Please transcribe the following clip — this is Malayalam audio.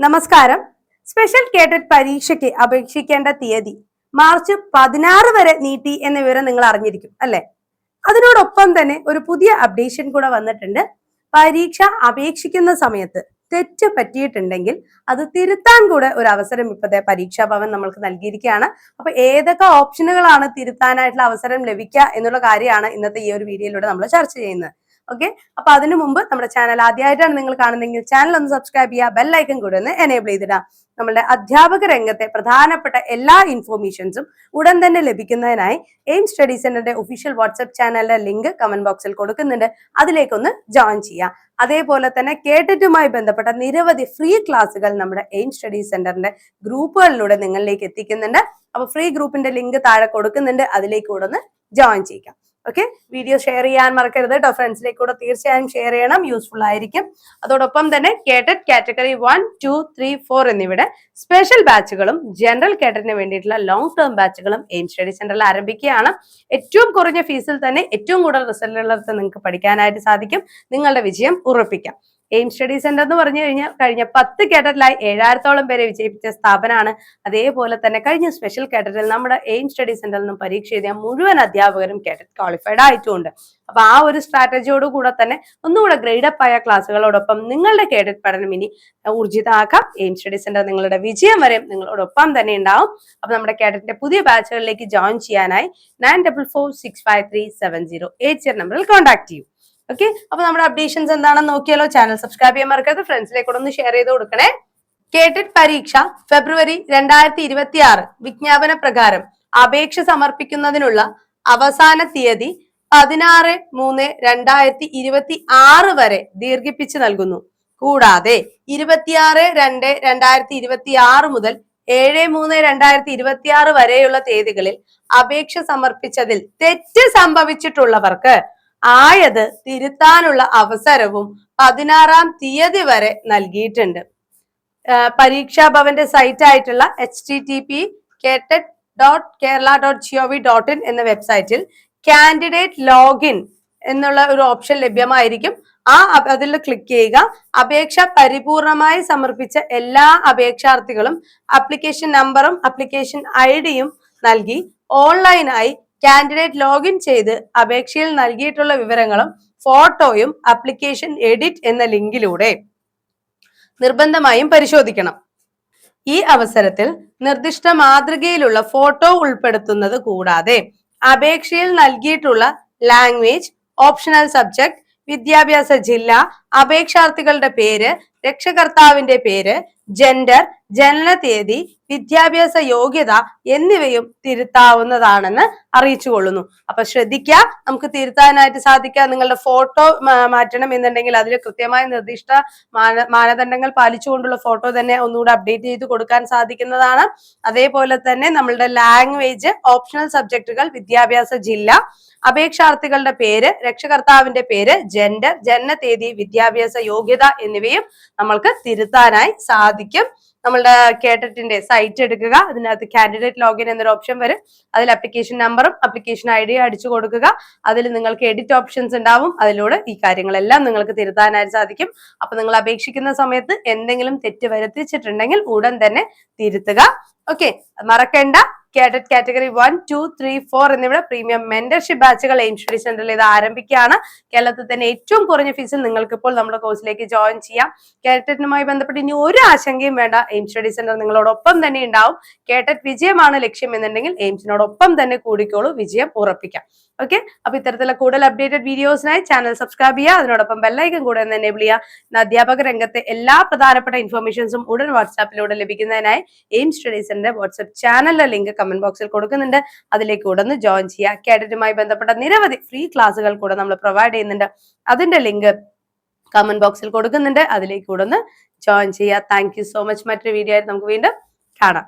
നമസ്കാരം. സ്പെഷ്യൽ കേഡറ്റ് പരീക്ഷയ്ക്ക് അപേക്ഷിക്കേണ്ട തീയതി മാർച്ച് 16 വരെ നീട്ടി എന്ന വിവരം നിങ്ങൾ അറിഞ്ഞിരിക്കും അല്ലെ? അതിനോടൊപ്പം തന്നെ ഒരു പുതിയ അപ്ഡേഷൻ കൂടെ വന്നിട്ടുണ്ട്. പരീക്ഷ അപേക്ഷിക്കുന്ന സമയത്ത് തെറ്റ് പറ്റിയിട്ടുണ്ടെങ്കിൽ അത് തിരുത്താൻ കൂടെ ഒരു അവസരം ഇപ്പോഴത്തെ പരീക്ഷാ ഭവൻ നമ്മൾക്ക് നൽകിയിരിക്കുകയാണ്. അപ്പൊ ഏതൊക്കെ ഓപ്ഷനുകളാണ് തിരുത്താനായിട്ടുള്ള അവസരം ലഭിക്കുക എന്നുള്ള കാര്യമാണ് ഇന്നത്തെ ഈ ഒരു വീഡിയോയിലൂടെ നമ്മൾ ചർച്ച ചെയ്യുന്നത്. ഓക്കെ, അപ്പൊ അതിനു മുമ്പ് നമ്മുടെ ചാനൽ ആദ്യമായിട്ടാണ് നിങ്ങൾ കാണുന്നതെങ്കിൽ ചാനൽ ഒന്ന് സബ്സ്ക്രൈബ് ചെയ്യുക, ബെല്ലൈക്കൺ കൂടെ ഒന്ന് എനേബിൾ ചെയ്തിടാം. നമ്മുടെ അധ്യാപക രംഗത്തെ പ്രധാനപ്പെട്ട എല്ലാ ഇൻഫോർമേഷൻസും ഉടൻ തന്നെ ലഭിക്കുന്നതിനായി എയിം സ്റ്റഡി സെന്ററിന്റെ ഒഫീഷ്യൽ വാട്സ്ആപ്പ് ചാനലിന്റെ ലിങ്ക് കമന്റ് ബോക്സിൽ കൊടുക്കുന്നുണ്ട്. അതിലേക്കൊന്ന് ജോയിൻ ചെയ്യാം. അതേപോലെ തന്നെ കേട്ടിട്ടുമായി ബന്ധപ്പെട്ട നിരവധി ഫ്രീ ക്ലാസ്സുകൾ നമ്മുടെ എയിം സ്റ്റഡി സെന്ററിന്റെ ഗ്രൂപ്പുകളിലൂടെ നിങ്ങളിലേക്ക് എത്തിക്കുന്നുണ്ട്. അപ്പൊ ഫ്രീ ഗ്രൂപ്പിന്റെ ലിങ്ക് താഴെ കൊടുക്കുന്നുണ്ട്, അതിലേക്ക് കൂടെ ഒന്ന് ജോയിൻ ചെയ്യാം. ഓക്കെ, വീഡിയോ ഷെയർ ചെയ്യാൻ മറക്കരുത് കേട്ടോ. ഫ്രണ്ട്സിലേക്ക് കൂടെ തീർച്ചയായും ഷെയർ ചെയ്യണം, യൂസ്ഫുൾ ആയിരിക്കും. അതോടൊപ്പം തന്നെ കേഡറ്റ് കാറ്റഗറി 1, 2, 3, 4 എന്നിവിടെ സ്പെഷ്യൽ ബാച്ചുകളും ജനറൽ കേഡറ്റിന് വേണ്ടിയിട്ടുള്ള ലോങ് ടേം ബാച്ചുകളും എയിം സ്റ്റഡി സെന്ററിൽ ആരംഭിക്കുകയാണ്. ഏറ്റവും കുറഞ്ഞ ഫീസിൽ തന്നെ ഏറ്റവും കൂടുതൽ റിസൾട്ടുള്ളവർക്ക് നിങ്ങൾക്ക് പഠിക്കാനായിട്ട് സാധിക്കും. നിങ്ങളുടെ വിജയം ഉറപ്പിക്കാം. എയിം സ്റ്റഡി സെന്റർ എന്ന് പറഞ്ഞു കഴിഞ്ഞാൽ കഴിഞ്ഞ 10 കേഡറ്റിലായി 7000ഓളം പേരെ വിജയിപ്പിച്ച സ്ഥാപനമാണ്. അതേപോലെ തന്നെ കഴിഞ്ഞ സ്പെഷ്യൽ കേഡറ്റിൽ നമ്മുടെ എയിം സ്റ്റഡി സെന്ററിൽ നിന്നും പരീക്ഷ എഴുതിയ മുഴുവൻ അധ്യാപകരും കേഡറ്റ് ക്വാളിഫൈഡ് ആയിട്ടുമുണ്ട്. അപ്പൊ ആ ഒരു സ്ട്രാറ്റജിയോട് കൂടെ തന്നെ ഒന്നുകൂടെ ഗ്രേഡപ്പ് ആയ ക്ലാസ്സുകളോടൊപ്പം നിങ്ങളുടെ കേഡറ്റ് പഠനം ഇനി ഊർജിതമാക്കാം. എയിം സ്റ്റഡി സെന്റർ നിങ്ങളുടെ വിജയം വരെ നിങ്ങളോടൊപ്പം തന്നെ ഉണ്ടാവും. അപ്പൊ നമ്മുടെ കേഡറ്റിന്റെ പുതിയ ബാച്ചുകളിലേക്ക് ജോയിൻ ചെയ്യാനായി 9446537080 നമ്പറിൽ കോൺടാക്ട് ചെയ്യൂ. ഓക്കെ, അപ്പൊ നമ്മുടെ അപ്ഡേഷൻസ് എന്താണെന്ന് നോക്കിയാലോ. ചാനൽ സബ്സ്ക്രൈബ് ചെയ്യാൻ മറക്കരുത്, ഫ്രണ്ട്സിലേക്ക് ഒന്ന് ഷെയർ ചെയ്ത് കൊടുക്കണേ. കേഡറ്റ് പരീക്ഷ ഫെബ്രുവരി 2026 വിജ്ഞാപന പ്രകാരം അപേക്ഷ സമർപ്പിക്കുന്നതിനുള്ള അവസാന തീയതി 16/3/2026 വരെ ദീർഘിപ്പിച്ച് നൽകുന്നു. കൂടാതെ 26/2/2026 മുതൽ 7/3/2026 വരെയുള്ള തീയതികളിൽ അപേക്ഷ സമർപ്പിച്ചതിൽ തെറ്റ് സംഭവിച്ചിട്ടുള്ളവർക്ക് ആയത് തിരുത്താനുള്ള അവസരവും 16-ാം തീയതി വരെ നൽകിയിട്ടുണ്ട്. പരീക്ഷാ ഭവന്റെ സൈറ്റ് ആയിട്ടുള്ള http://catet.kerala.gov.in എന്ന വെബ്സൈറ്റിൽ കാൻഡിഡേറ്റ് ലോഗിൻ എന്നുള്ള ഒരു ഓപ്ഷൻ ലഭ്യമായിരിക്കും. അതിൽ ക്ലിക്ക് ചെയ്യുക. അപേക്ഷ പരിപൂർണമായി സമർപ്പിച്ച എല്ലാ അപേക്ഷാർത്ഥികളും ആപ്ലിക്കേഷൻ നമ്പറും ആപ്ലിക്കേഷൻ ഐഡിയും നൽകി ഓൺലൈനായി കാൻഡിഡേറ്റ് ലോഗിൻ ചെയ്ത് അപേക്ഷയിൽ നൽകിയിട്ടുള്ള വിവരങ്ങളും ഫോട്ടോയും ആപ്ലിക്കേഷൻ എഡിറ്റ് എന്ന ലിങ്കിലൂടെ നിർബന്ധമായും പരിശോധിക്കണം. ഈ അവസരത്തിൽ നിർദ്ദിഷ്ട മാതൃകയിലുള്ള ഫോട്ടോ ഉൾപ്പെടുത്തുന്നത് കൂടാതെ അപേക്ഷയിൽ നൽകിയിട്ടുള്ള ലാംഗ്വേജ്, ഓപ്ഷണൽ സബ്ജക്ട്, വിദ്യാഭ്യാസ ജില്ല, അപേക്ഷാർത്ഥികളുടെ പേര്, രക്ഷകർത്താവിന്റെ പേര്, ജെൻഡർ, ജനന തീയതി, വിദ്യാഭ്യാസ യോഗ്യത എന്നിവയും തിരുത്താവുന്നതാണെന്ന് അറിയിച്ചുകൊള്ളുന്നു. അപ്പൊ ശ്രദ്ധിക്കുക, നമുക്ക് തിരുത്താനായിട്ട് സാധിക്കുക. നിങ്ങളുടെ ഫോട്ടോ മാറ്റണം എന്നുണ്ടെങ്കിൽ അതിൽ കൃത്യമായ നിർദ്ദിഷ്ട മാനദണ്ഡങ്ങൾ പാലിച്ചുകൊണ്ടുള്ള ഫോട്ടോ തന്നെ ഒന്നുകൂടെ അപ്ഡേറ്റ് ചെയ്ത് കൊടുക്കാൻ സാധിക്കുന്നതാണ്. അതേപോലെ തന്നെ നമ്മളുടെ ലാംഗ്വേജ്, ഓപ്ഷണൽ സബ്ജക്റ്റുകൾ, വിദ്യാഭ്യാസ ജില്ല, അപേക്ഷാർത്ഥികളുടെ പേര്, രക്ഷകർത്താവിന്റെ പേര്, ജെൻഡർ, ജനന തീയതി, വിദ്യാഭ്യാസ യോഗ്യത എന്നിവയും നമ്മൾക്ക് തിരുത്താനായി സാധിക്കും. നമ്മളുടെ കേഡറ്റിന്റെ സൈറ്റ് എടുക്കുക. അതിനകത്ത് കാൻഡിഡേറ്റ് ലോഗിൻ എന്നൊരു ഓപ്ഷൻ വരും. അതിൽ ആപ്ലിക്കേഷൻ നമ്പറും ആപ്ലിക്കേഷൻ ഐഡിയും അടിച്ചു കൊടുക്കുക. അതിൽ നിങ്ങൾക്ക് എഡിറ്റ് ഓപ്ഷൻസ് ഉണ്ടാവും. അതിലൂടെ ഈ കാര്യങ്ങളെല്ലാം നിങ്ങൾക്ക് തിരുത്താനായിട്ട് സാധിക്കും. അപ്പൊ നിങ്ങൾ അപേക്ഷിക്കുന്ന സമയത്ത് എന്തെങ്കിലും തെറ്റ് വരുത്തിച്ചിട്ടുണ്ടെങ്കിൽ ഉടൻ തന്നെ തിരുത്തുക. ഓക്കെ, മറക്കേണ്ട. കേഡറ്റ് കാറ്റഗറി 1, 2, 3, 4 എന്നിവിടെ പ്രീമിയം മെന്റർഷിപ്പ് ബാച്ചുകൾ എയിം സ്റ്റഡി സെന്ററിൽ ഇത് ആരംഭിക്കുകയാണ്. കേരളത്തിൽ തന്നെ ഏറ്റവും കുറഞ്ഞ ഫീസിൽ നിങ്ങൾക്ക് ഇപ്പോൾ നമ്മുടെ കോഴ്സിലേക്ക് ജോയിൻ ചെയ്യാം. കേഡറ്റുമായി ബന്ധപ്പെട്ട് ഇനി ഒരു ആശങ്കയും വേണ്ട. എയിം സ്റ്റഡി സെന്റർ നിങ്ങളോടൊപ്പം തന്നെ ഉണ്ടാവും. കേഡറ്റ് വിജയമാണ് ലക്ഷ്യം എന്നുണ്ടെങ്കിൽ എയിംസിനോടൊപ്പം തന്നെ കൂടിക്കോളൂ, വിജയം ഉറപ്പിക്കാം. ഓക്കെ, അപ്പൊ ഇത്തരത്തിലുള്ള കൂടുതൽ അപ്ഡേറ്റഡ് വീഡിയോസിനായി ചാനൽ സബ്സ്ക്രൈബ് ചെയ്യുക. അതിനോടൊപ്പം ബെല്ലൈക്കൺ കൂടെ ഒന്ന് എനേബിൾ ചെയ്യുക. അധ്യാപക രംഗത്തെ എല്ലാ പ്രധാനപ്പെട്ട ഇൻഫർമേഷൻസും ഉടൻ വാട്സാപ്പിലൂടെ ലഭിക്കുന്നതിനായി എയിം സ്റ്റഡി സെന്ററിന്റെ വാട്സ്ആപ്പ് ചാനലിലെ ലിങ്ക് കമന്റ് ബോക്സിൽ കൊടുക്കുന്നുണ്ട്. അതിലേക്ക് കൂടെ ഒന്ന് ജോയിൻ ചെയ്യുക. കേഡറ്റുമായി ബന്ധപ്പെട്ട നിരവധി ഫ്രീ ക്ലാസ്സുകൾ കൂടെ നമ്മൾ പ്രൊവൈഡ് ചെയ്യുന്നുണ്ട്. അതിന്റെ ലിങ്ക് കമന്റ് ബോക്സിൽ കൊടുക്കുന്നുണ്ട്. അതിലേക്ക് കൂടെ ഒന്ന് ജോയിൻ ചെയ്യുക. Thank you so much. മറ്റൊരു വീഡിയോ ആയിട്ട് നമുക്ക് വീണ്ടും കാണാം.